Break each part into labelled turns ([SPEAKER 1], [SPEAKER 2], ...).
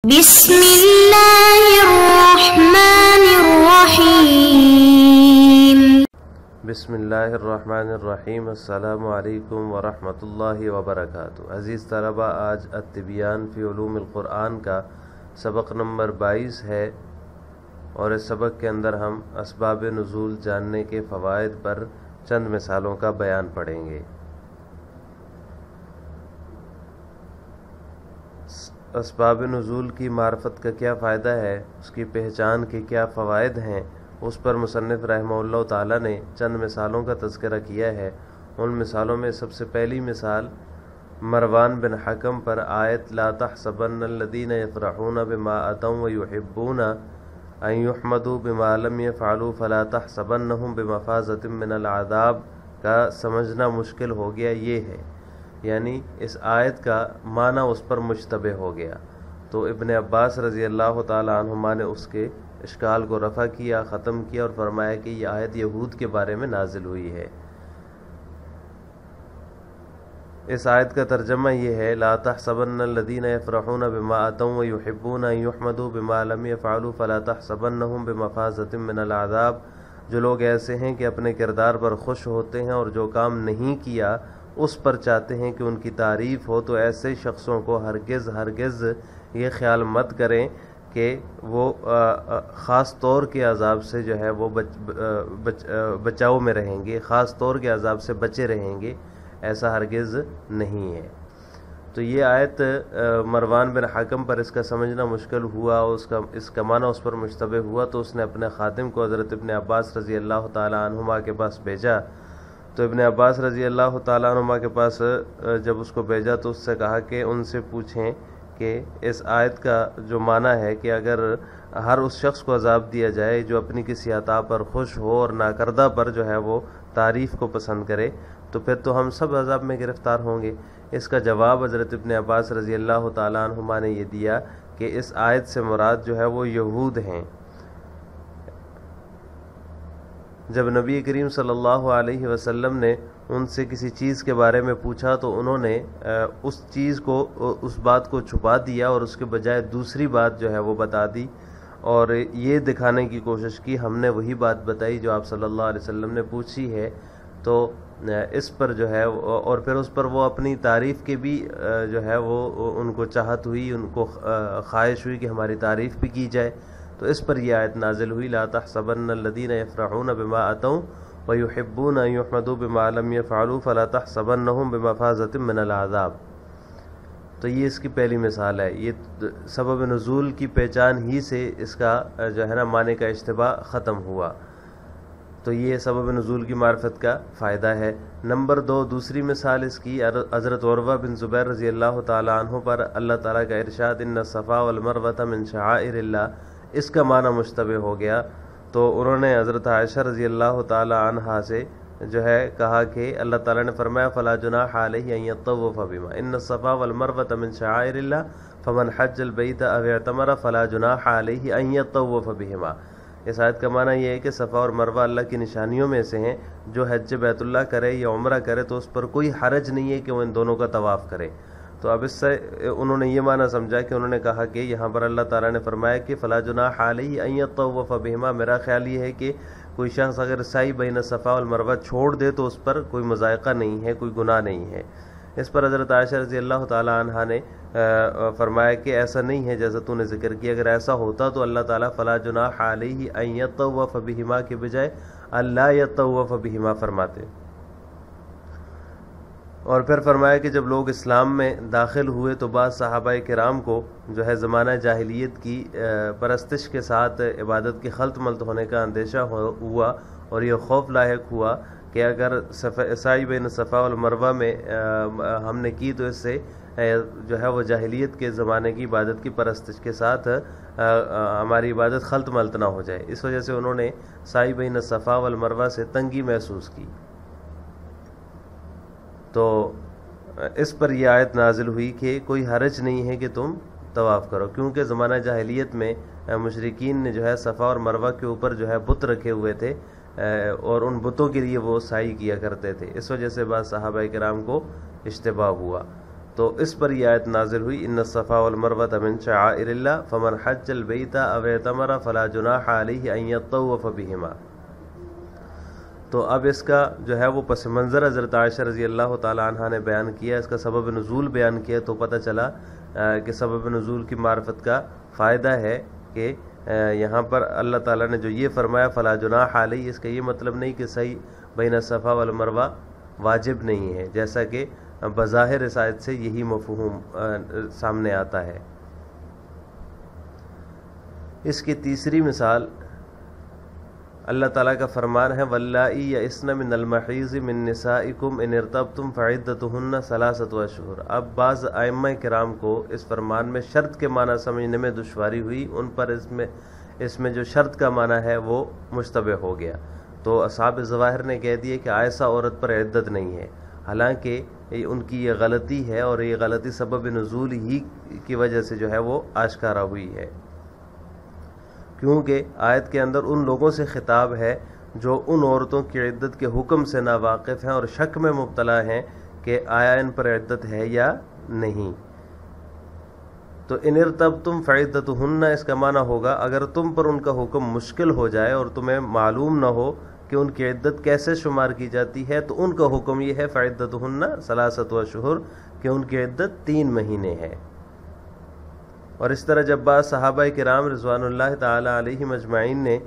[SPEAKER 1] بسم اللہ الرحمن الرحیم۔
[SPEAKER 2] بسم اللہ الرحمن الرحیم۔ السلام علیکم ورحمۃ اللہ وبرکاتہ۔ عزیز طلبہ، آج التبیان فی علوم القرآن کا سبق نمبر 22 ہے، اور اس سبق کے اندر ہم اسباب نزول جاننے کے فوائد پر چند مثالوں کا بیان پڑھیں گے۔ اسباب نزول کی معرفت کا کیا فائدہ ہے، اس کی پہچان کے کیا فوائد ہیں، اس پر مصنف رحمہ اللہ تعالیٰ نے چند مثالوں کا تذکرہ کیا ہے۔ ان مثالوں میں سب سے پہلی مثال مروان بن حکم پر آیت لا تحسبن الذین یفرحون بما اتوا ویحبون ان یحمدوا بما لم یفعلوا فلا تحسبنہم بمفازۃ من العذاب کا سمجھنا مشکل ہو گیا، یہ ہے، یعنی اس آیت کا معنی اس پر مشتبہ ہو گیا۔ تو ابن عباس رضی اللہ تعالی عنہما نے اس کے اشکال کو رفع کیا، ختم کیا اور فرمایا کہ یہ آیت یہود کے بارے میں نازل ہوئی ہے۔ اس آیت کا ترجمہ یہ ہے لا تحسبن الذین یفرحون بما اتوا ویحبون ان یحمدوا بما لم یفعلوا فلا تحسبنہم بمفازۃ من العذاب۔ جو لوگ ایسے ہیں کہ اپنے کردار پر خوش ہوتے ہیں اور جو کام نہیں کیا اس پر چاہتے ہیں کہ ان کی تعریف ہو، تو ایسے شخصوں کو ہرگز یہ خیال مت کریں کہ وہ خاص طور کے عذاب سے جو ہے وہ بچاؤ میں رہیں گے، خاص طور کے عذاب سے بچے رہیں گے، ایسا ہرگز نہیں ہے۔ تو یہ آیت مروان بن حکم پر اس کا سمجھنا مشکل ہوا، اس کا معنی اس پر مشتبہ ہوا، تو اس نے اپنے خادم کو حضرت ابن عباس رضی اللہ تعالی عنہما کے پاس بھیجا۔ تو ابن عباس رضی اللہ تعالیٰ عنہما کے پاس جب اس کو بھیجا تو اس سے کہا کہ ان سے پوچھیں کہ اس آیت کا جو معنی ہے کہ اگر ہر اس شخص کو عذاب دیا جائے جو اپنی کسی عطا پر خوش ہو اور ناکردہ پر جو ہے وہ تعریف کو پسند کرے، تو پھر تو ہم سب عذاب میں گرفتار ہوں گے۔ اس کا جواب حضرت ابن عباس رضی اللہ تعالیٰ عنہما نے یہ دیا کہ اس آیت سے مراد جو ہے وہ یہود ہیں۔ جب نبی کریم صلی اللہ علیہ وسلم نے ان سے کسی چیز کے بارے میں پوچھا تو انہوں نے اس بات کو چھپا دیا اور اس کے بجائے دوسری بات جو ہے وہ بتا دی، اور یہ دکھانے کی کوشش کی ہم نے وہی بات بتائی جو آپ صلی اللہ علیہ وسلم نے پوچھی ہے۔ تو اس پر جو ہے اور پھر اس پر وہ اپنی تعریف کے بھی جو ہے وہ ان کو چاہت ہوئی، ان کو خواہش ہوئی کہ ہماری تعریف بھی کی جائے، تو اس پر یہ آیت نازل ہوئی لا تحسبن الذین یفرحون بما اتوا ویحبون ان یحمدوا بما لم یفعلوا فلا تحسبنہم بمفازۃ من العذاب۔ تو یہ اس کی پہلی مثال ہے۔ یہ سبب نزول کی پہچان ہی سے اس کا جو ہے نا معنی کا اشتباہ ختم ہوا۔ تو یہ سبب نزول کی معرفت کا فائدہ ہے۔ نمبر 2، دوسری مثال اس کی حضرت عروہ بن زبیر رضی اللہ تعالی عنہ پر اللہ تعالیٰ کا ارشاد ان الصفا والمروۃ من شعائر اللہ، اس کا معنی مشتبہ ہو گیا۔ تو انہوں نے حضرت عائشہ رضی اللہ تعالی عنہا سے جو ہے کہا کہ اللہ تعالیٰ نے فرمایا فلا جناح علیہ ان یطوف بہما ان الصفا والمروۃ من شعائر اللہ فمن حج البیت او اعتمر فلا جناح علیہ ان یطوف بہما۔ اس آیت کا معنی یہ ہے کہ صفا اور مروہ اللہ کی نشانیوں میں سے ہیں، جو حج بیت اللہ کرے یا عمرہ کرے تو اس پر کوئی حرج نہیں ہے کہ وہ ان دونوں کا طواف کرے۔ تو اب اس سے انہوں نے یہ معنی سمجھا کہ انہوں نے کہا کہ یہاں پر اللہ تعالیٰ نے فرمایا کہ فلا جناح علیہ ان یطوف بہما، میرا خیال یہ ہے کہ کوئی شخص اگر سعی بین الصفا والمروہ چھوڑ دے تو اس پر کوئی مضائقہ نہیں ہے، کوئی گناہ نہیں ہے۔ اس پر حضرت عائشہ رضی اللہ تعالی عنہا نے فرمایا کہ ایسا نہیں ہے جیسا تو نے ذکر کیا، اگر ایسا ہوتا تو اللہ تعالیٰ فلا جناح علیہ ان یطوف بہما کے بجائے اللہ یطوف بہما فرماتے۔ اور پھر فرمایا کہ جب لوگ اسلام میں داخل ہوئے تو بعض صحابہ کرام کو جو ہے زمانہ جاہلیت کی پرستش کے ساتھ عبادت کے خلط ملط ہونے کا اندیشہ ہوا، اور یہ خوف لاحق ہوا کہ اگر سعی بین صفا والمروہ میں ہم نے کی تو اس سے جو ہے وہ جاہلیت کے زمانے کی عبادت کی پرستش کے ساتھ ہماری عبادت خلط ملط نہ ہو جائے، اس وجہ سے انہوں نے سعی بین صفا والمروہ سے تنگی محسوس کی۔ تو اس پر یہ آیت نازل ہوئی کہ کوئی حرج نہیں ہے کہ تم طواف کرو، کیونکہ زمانہ جاہلیت میں مشرکین نے جو ہے صفا اور مروہ کے اوپر جو ہے بت رکھے ہوئے تھے، اور ان بتوں کے لیے وہ سعی کیا کرتے تھے، اس وجہ سے بعض صحابہ کرام کو اشتباہ ہوا۔ تو اس پر یہ آیت نازل ہوئی ان الصفا والمروۃ من شعائر اللہ فمن حج البیت او اعتمر فلا جناح علیہ ان یطوف بہما۔ تو اب اس کا جو ہے وہ پس منظر حضرت عائشہ رضی اللہ تعالی عنہ نے بیان کیا، اس کا سبب نزول بیان کیا، تو پتہ چلا کہ سبب نزول کی معرفت کا فائدہ ہے کہ یہاں پر اللہ تعالیٰ نے جو یہ فرمایا فلا جناح علیہ، اس کا یہ مطلب نہیں کہ صحیح بین الصفا والمروہ واجب نہیں ہے، جیسا کہ بظاہر اس آیت سے یہی مفہوم سامنے آتا ہے۔ اس کی تیسری مثال اللہ تعالیٰ کا فرمان ہے واللائی یئسن من المحیض من نسائکم ان ارتبتم فعدتہن ثلاثۃ اشہر۔ اب بعض ائمہ کرام کو اس فرمان میں شرط کے معنی سمجھنے میں دشواری ہوئی، ان پر اس میں جو شرط کا معنی ہے وہ مشتبہ ہو گیا، تو اصحاب ظواہر نے کہہ دیے کہ ایسا عورت پر عدت نہیں ہے، حالانکہ ان کی یہ غلطی ہے اور یہ غلطی سبب نزول ہی کی وجہ سے جو ہے وہ آشکارا ہوئی ہے، کیونکہ آیت کے اندر ان لوگوں سے خطاب ہے جو ان عورتوں کی عدت کے حکم سے ناواقف ہیں اور شک میں مبتلا ہیں کہ آیا ان پر عدت ہے یا نہیں۔ تو ان ارتبتم فعدتہن اس کا معنی ہوگا اگر تم پر ان کا حکم مشکل ہو جائے اور تمہیں معلوم نہ ہو کہ ان کی عدت کیسے شمار کی جاتی ہے، تو ان کا حکم یہ ہے فعدتہن ثلاثۃ اشہر کہ ان کی عدت 3 مہینے ہے۔ اور اس طرح جب بعض صحابہ کرام رضوان اللہ تعالی علیہم اجمعین نے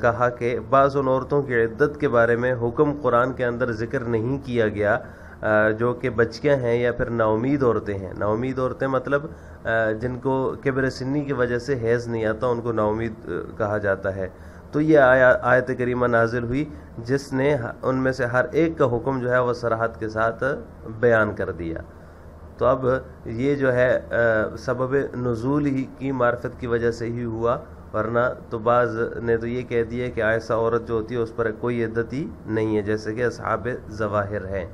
[SPEAKER 2] کہا کہ بعض ان عورتوں کی عدت کے بارے میں حکم قرآن کے اندر ذکر نہیں کیا گیا جو کہ بچیاں ہیں یا پھر ناامید عورتیں ہیں، ناامید عورتیں مطلب جن کو کبر سنی کی وجہ سے حیض نہیں آتا ان کو ناامید کہا جاتا ہے، تو یہ آیت کریمہ نازل ہوئی جس نے ان میں سے ہر ایک کا حکم جو ہے وہ صراحت کے ساتھ بیان کر دیا۔ تو اب یہ جو ہے سبب نزول ہی کی معرفت کی وجہ سے ہی ہوا، ورنہ تو بعض نے تو یہ کہہ دیا کہ ایسا عورت جو ہوتی ہے اس پر کوئی عدت ہی نہیں ہے، جیسے کہ اصحاب ظواہر ہیں۔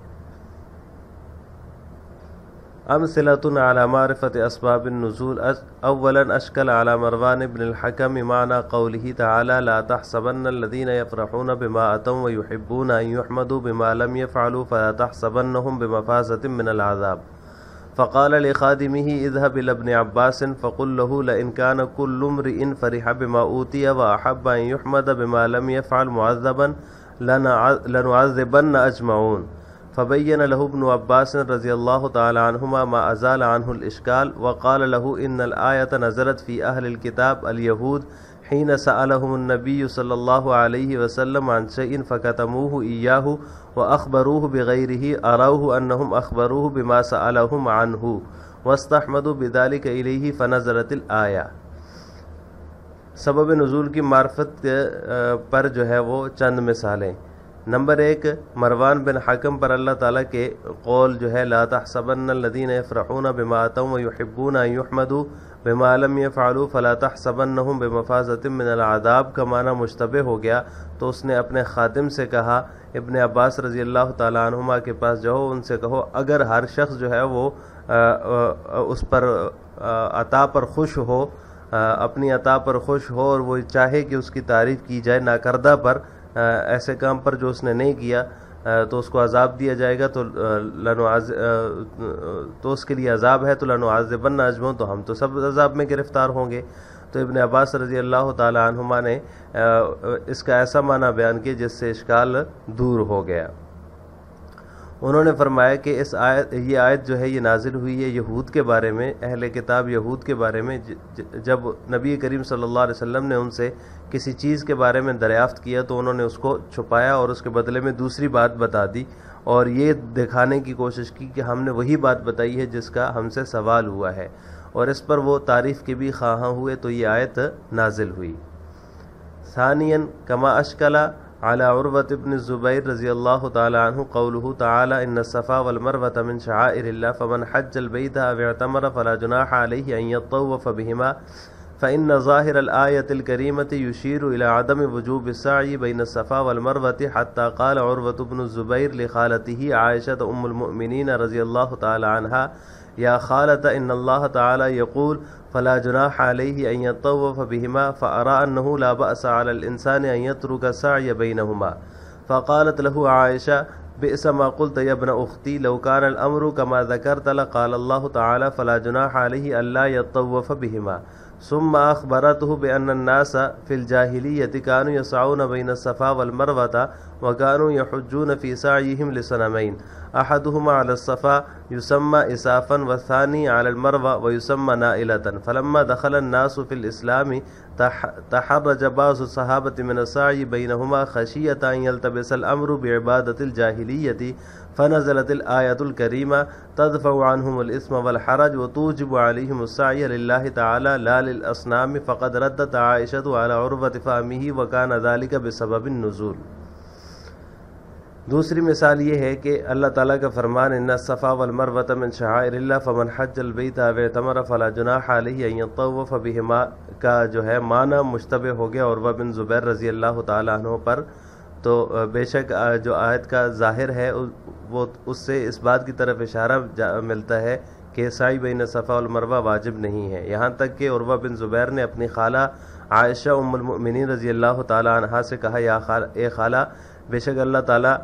[SPEAKER 2] امثلۃ علی معرفت اسباب النزول اولا اشکل علی مروان بن الحکم معنی قولہ تعالی لا تحسبن الذین یفرحون بما اتوا ویحبون ان یحمدوا بما لم یفعلوا فلا تحسبنهم بمفازۃ من العذاب فقال لخادمه اذهب الى ابن عباس فقل له لئن كان كل امرئ فرح بما اوتي واحب ان يحمد بما لم يفعل معذبا لنعذبن اجمعون فبين له ابن عباس رضي الله تعالى عنهما ما ازال عنه الاشكال وقال له ان الايه نزلت في اهل الكتاب اليهود حين سألهم النبي صلى الله عليه وسلم عن شيء فكتموه إياه وأخبروه بغيره أروه أنهم أخبروه بما سألهم عنه واستحمدوا بذلك إليه فنزلت الآية۔ سبب نزول کی معرفت پر جو ہے وہ چند مثالیں۔ نمبر 1 مروان بن حکم پر اللہ تعالیٰ کے قول جو ہے لا تحسبن الذین یفرحون بما اتوا ویحبون ان یحمدوا بما لم يفعلوا فلا تحسبنهم بمفازۃ من العذاب کا معنی مشتبہ ہو گیا، تو اس نے اپنے خادم سے کہا ابن عباس رضی اللہ تعالیٰ عنہما کے پاس جاؤ، ان سے کہو اگر ہر شخص جو ہے وہ اس پر عطا پر خوش ہو، اپنی عطا پر خوش ہو اور وہ چاہے کہ اس کی تعریف کی جائے ناکردہ پر، ایسے کام پر جو اس نے نہیں کیا تو اس کو عذاب دیا جائے گا، تو اس کے لیے عذاب ہے، تو لنعذبن اجمعون، تو ہم تو سب عذاب میں گرفتار ہوں گے۔ تو ابن عباس رضی اللہ تعالی عنہما نے اس کا ایسا معنی بیان کیا جس سے اشکال دور ہو گیا۔ انہوں نے فرمایا کہ یہ آیت جو ہے یہ نازل ہوئی ہے یہود کے بارے میں، اہل کتاب یہود کے بارے میں، جب نبی کریم صلی اللہ علیہ وسلم نے ان سے کسی چیز کے بارے میں دریافت کیا تو انہوں نے اس کو چھپایا اور اس کے بدلے میں دوسری بات بتا دی اور یہ دکھانے کی کوشش کی کہ ہم نے وہی بات بتائی ہے جس کا ہم سے سوال ہوا ہے، اور اس پر وہ تعریف کے بھی خواہاں ہوئے تو یہ آیت نازل ہوئی۔ ثانیاً کما اشکلا على عروة بن الزبير رضي الله تعالى عنه قوله تعالى إن الصفا والمروة من شعائر الله فمن حج البيت أو اعتمر فلا جناح عليه أن يطوف بهما فإن ظاهر الآية الكريمة يشير إلى عدم وجوب السعي بين الصفا والمروة حتى قال عروة بن الزبير لخالته عائشة أم المؤمنين رضي الله تعالى عنها يا خالة إن الله تعالى يقول فلا جناح عليه أن يطوف بهما فأرى أنه لا بأس على الإنسان أن يترك السعي بينهما فقالت له عائشة بئس ما قلت يا ابن أختي لو كان الأمر كما ذكرت لقال الله تعالى فلا جناح عليه ألا يطوف بهما. ثم أخبرته بأن الناس في الجاهلية كانوا يسعون بين الصفا والمروة وكانوا يحجون في سعيهم لصنمين أحدهما على الصفا يسمى إسافا والثاني على المروة ويسمى نائلة. فلما دخل الناس في الإسلام تحرج بعض الصحابة من السعي بينهما خشية أن يلتبس الأمر بعبادة الجاهلية فنزلت الآية الكريمة تدفع عنهم الإثم والحرج وتوجب عليهم السعي لله تعالى لا للأصنام. فقد ردت عائشة على عروة فهمه وكان ذلك بسبب النزول. دوسری مثال یہ ہے کہ اللہ تعالیٰ کا فرمان ان الصفا والمروۃ من شعائر اللہ فمن حج البیت او اعتمر فلا جناح علیہ ان یطوف بہما کا جو ہے معنی مشتبہ ہو گیا عروہ بن زبیر رضی اللہ تعالیٰ عنہ پر. تو بے شک جو آیت کا ظاہر ہے وہ اس سے اس بات کی طرف اشارہ ملتا ہے کہ سعی بین صفا والمروہ واجب نہیں ہے. یہاں تک کہ عروہ بن زبیر نے اپنی خالہ عائشہ ام المؤمنین رضی اللہ تعالیٰ عنہا سے کہا اے خالہ بے شک اللہ تعالیٰ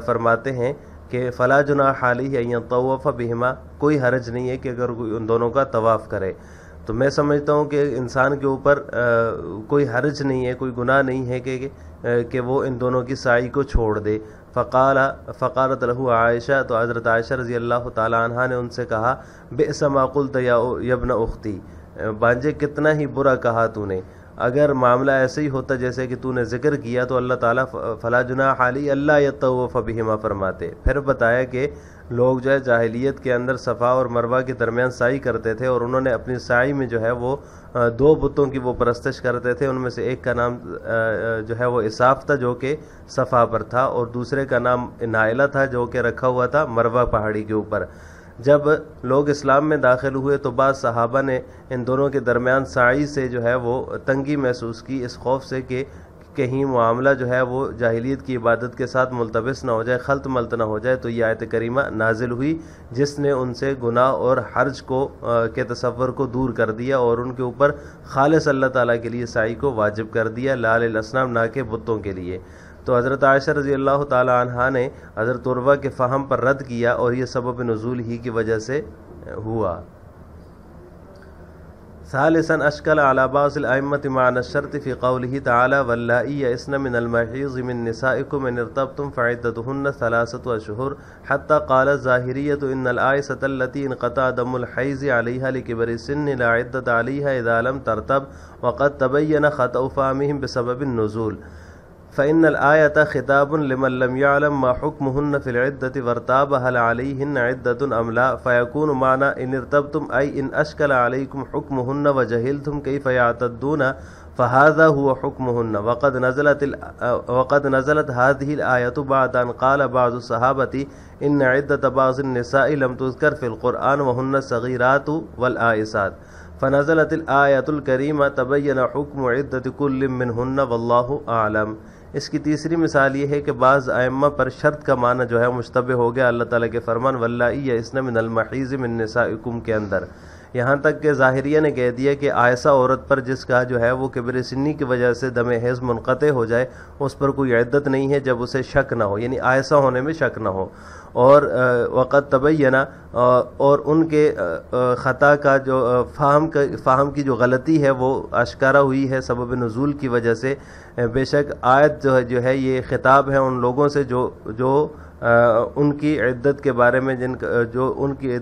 [SPEAKER 2] فرماتے ہیں کہ فلا جناح علیہ ان یطوف بہما، کوئی حرج نہیں ہے کہ اگر کوئی ان دونوں کا طواف کرے. تو میں سمجھتا ہوں کہ انسان کے اوپر کوئی حرج نہیں ہے، کوئی گناہ نہیں ہے کہ وہ ان دونوں کی سعی کو چھوڑ دے. فقالت لہ عائشہ، تو حضرت عائشہ رضی اللہ تعالیٰ عنہا نے ان سے کہا بئس ما قلت یا ابن اختی، بانجے کتنا ہی برا کہا تو نے. اگر معاملہ ایسے ہی ہوتا جیسے کہ تو نے ذکر کیا تو اللہ تعالیٰ فلا جناح علی اللہ یطوف بہما فرماتے. پھر بتایا کہ لوگ جو ہے جاہلیت کے اندر صفا اور مروہ کے درمیان سعی کرتے تھے اور انہوں نے اپنی سعی میں جو ہے وہ دو بتوں کی وہ پرستش کرتے تھے. ان میں سے ایک کا نام جو ہے وہ اساف تھا جو کہ صفا پر تھا، اور دوسرے کا نام نائلہ تھا جو کہ رکھا ہوا تھا مروہ پہاڑی کے اوپر. جب لوگ اسلام میں داخل ہوئے تو بعض صحابہ نے ان دونوں کے درمیان سعی سے جو ہے وہ تنگی محسوس کی، اس خوف سے کہ کہیں معاملہ جو ہے وہ جاہلیت کی عبادت کے ساتھ ملتبس نہ ہو جائے، خلط ملط نہ ہو جائے. تو یہ آیت کریمہ نازل ہوئی جس نے ان سے گناہ اور حرج کے تصور کو دور کر دیا اور ان کے اوپر خالص اللہ تعالیٰ کے لیے سعی کو واجب کر دیا، لا للأصنام، نہ کہ بتوں کے لیے. تو حضرت عائشہ رضی اللہ تعالی عنہا نے حضرت عروہ کے فہم پر رد کیا اور یہ سبب نزول ہی کی وجہ سے ہوا. ثالثا اشکل على بعض الائمة معنى الشرط في قوله تعالى واللائي يئسن من المحيض من نسائكم ان ارتبتم فعدتهن 3 أشهر حتى قال الظاهرية ان الآيسة التي انقطع دم الحيض عليها لكبر السن لا عدة عليها اذا لم ترتب وقد تبين خطأ فهمهم بسبب النزول. فإن الآية خطاب لمن لم يعلم ما حكمهن في العدة وارتاب هل عليهن عدة أم لا، فيكون معنى إن ارتبتم أي إن أشكل عليكم حكمهن وجهلتم كيف يعتدون فهذا هو حكمهن. وقد نزلت هذه الآية بعد أن قال بعض الصحابة إن عدة بعض النساء لم تذكر في القرآن وهن الصغيرات والآئسات، فنزلت الآية الكريمة تبين حكم عدة كل منهن والله أعلم. اس کی تیسری مثال یہ ہے کہ بعض ائمہ پر شرط کا معنی جو ہے مشتبہ ہو گیا اللہ تعالیٰ کے فرمان واللائی یئسن من المحیض من نسائکم کے اندر، یہاں تک کہ ظاہریہ نے کہہ دیا کہ آئسہ عورت پر جس کا جو ہے وہ کبر سنی کی وجہ سے دم حیض منقطع ہو جائے اس پر کوئی عدت نہیں ہے جب اسے شک نہ ہو، یعنی آئسہ ہونے میں شک نہ ہو. اور وقت تبینہ، اور ان کے خطا کا جو فہم کی جو غلطی ہے وہ اشکارا ہوئی ہے سبب نزول کی وجہ سے. بے شک آیت جو ہے یہ خطاب ہے ان لوگوں سے جو ان کی عدت کے بارے میں جو ان کی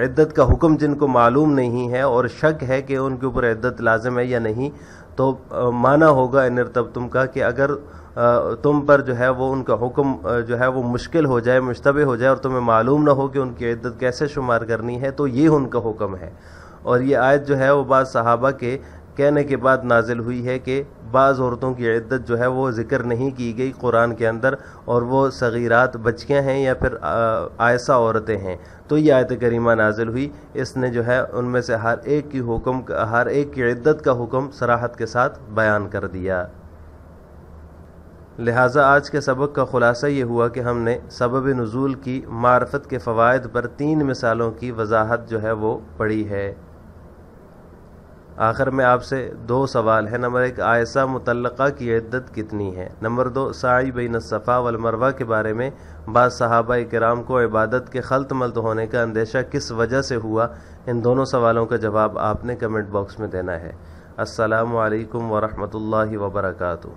[SPEAKER 2] عدت کا حکم جن کو معلوم نہیں ہے اور شک ہے کہ ان کے اوپر عدت لازم ہے یا نہیں. تو معنی ہوگا ان ارتبتم کا کہ اگر تم پر جو ہے وہ ان کا حکم جو ہے وہ مشکل ہو جائے، مشتبہ ہو جائے اور تمہیں معلوم نہ ہو کہ ان کی عدت کیسے شمار کرنی ہے تو یہ ان کا حکم ہے. اور یہ آیت جو ہے وہ بعض صحابہ کے کہنے کے بعد نازل ہوئی ہے کہ بعض عورتوں کی عدت جو ہے وہ ذکر نہیں کی گئی قرآن کے اندر اور وہ صغیرات بچیاں ہیں یا پھر آئسہ عورتیں ہیں. تو یہ آیت کریمہ نازل ہوئی، اس نے جو ہے ان میں سے ہر ایک کی عدت کا حکم صراحت کے ساتھ بیان کر دیا. لہٰذا آج کے سبق کا خلاصہ یہ ہوا کہ ہم نے سبب نزول کی معرفت کے فوائد پر 3 مثالوں کی وضاحت جو ہے وہ پڑھی ہے. آخر میں آپ سے 2 سوال ہیں۔ نمبر 1، عائشہ مطلقہ کی عدت کتنی ہے؟ نمبر 2، سعی بین الصفا والمروہ کے بارے میں بعض صحابہ کرام کو عبادت کے خلط ملط ہونے کا اندیشہ کس وجہ سے ہوا؟ ان دونوں سوالوں کا جواب آپ نے کمنٹ باکس میں دینا ہے۔ السلام علیکم ورحمۃ اللہ وبرکاتہ۔